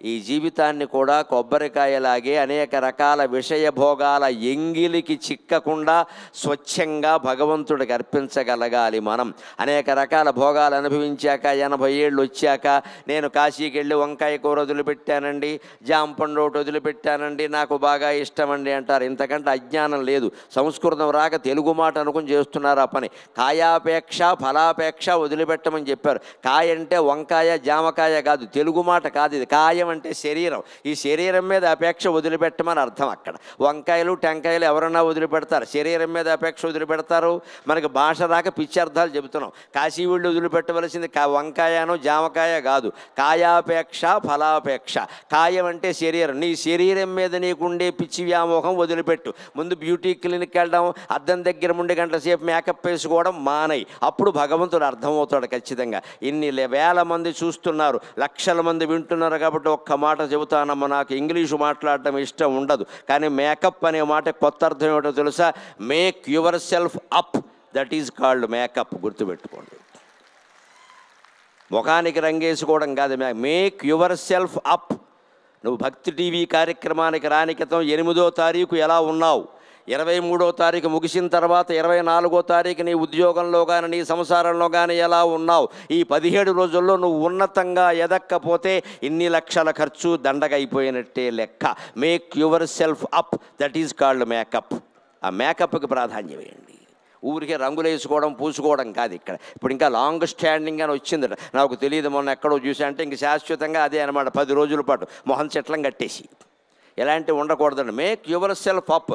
ఈ జీవితాన్ని కూడా కొబ్బరికాయలాగే అనేక రకాల విషయ భోగాల ఎంగిలికి చిక్కకుండా స్వచ్ఛంగా భగవంతుడికి అర్పించగలగాలి. మనం అనేక రకాల భోగాలు అనుభవించాక 80 ఏళ్ళు వచ్చాక నేను కాశీకి వెళ్ళి వంకాయ కూర వదిలిపెట్టానండి, జాంపండు ఒకటి వదిలిపెట్టానండి, నాకు బాగా ఇష్టమండి అంటారు. ఇంతకంటే అజ్ఞానం లేదు. సంస్కృతం రాక తెలుగు మాట అనుకుని చేస్తున్నారు ఆ పని. కాయాపేక్ష ఫలాపేక్ష వదిలిపెట్టమని చెప్పారు. కాయ అంటే వంకాయ జామకాయ కాదు, తెలుగు మాట కాదు ఇది. కాయం అంటే శరీరం. ఈ శరీరం మీద అపేక్ష వదిలిపెట్టమని అర్థం. అక్కడ వంకాయలు టెంకాయలు ఎవరన్నా వదిలిపెడతారు, శరీరం మీద అపేక్ష వదిలిపెడతారు. మనకి భాష రాక పిచ్చి అర్థాలు చెబుతున్నాం. కాశీ వీళ్ళు వదిలిపెట్టవలసింది వంకాయను జామకాయ కాదు, కాయాపేక్ష ఫలాపేక్ష. కాయం అంటే శరీరం. నీ శరీరం మీద నీకుండే పిచ్చి వ్యామోహం వదిలిపెట్టు. ముందు బ్యూటీ క్లినిక్ వెళ్ళడం, అద్దం దగ్గర 3 గంటల సేపు మేకప్ వేసుకోవడం మానై. అప్పుడు భగవంతుడు అర్థమవుతాడు ఖచ్చితంగా. ఇన్ని వేల మంది చూస్తున్నారు, లక్షల మంది వింటున్నారు కాబట్టి ఒక్క మాట చెబుతానమ్మ. నాకు ఇంగ్లీషు మాట్లాడటం ఇష్టం ఉండదు, కానీ మేకప్ అనే మాట కొత్త అర్థం ఏమిటో తెలుసా? Make your self up, that is called makeup. గుర్తుపెట్టుకోండి. ముఖానికి రంగేసుకోవడం కాదు. Make your self up. నువ్వు భక్తి టీవీ కార్యక్రమానికి రాని క్రితం 8వ తారీఖు ఎలా ఉన్నావు, 23వ తారీఖు ముగిసిన తర్వాత 24వ తారీఖు నీ ఉద్యోగంలో కానీ నీ సంసారంలో కానీ ఎలా ఉన్నావు? ఈ 17 రోజుల్లో నువ్వు ఉన్నతంగా ఎదక్కపోతే ఇన్ని లక్షల ఖర్చు దండగ అయిపోయినట్టే లెక్క. Make your self up, that is called makeup. ఆ మేకప్కి ప్రాధాన్యం వేయండి. ఊరికే రంగులు వేసుకోవడం పూసుకోవడం కాదు ఇక్కడ. ఇప్పుడు ఇంకా లాంగ్ స్టాండింగ్ అని వచ్చిందట, నాకు తెలియదు, మొన్న ఎక్కడో చూసా. అంటే ఇంక శాశ్వతంగా అదే అనమాట, 10 రోజుల పాటు మొహం చెట్లం కట్టేసి. ఎలాంటివి ఉండకూడదండి. Make your self up.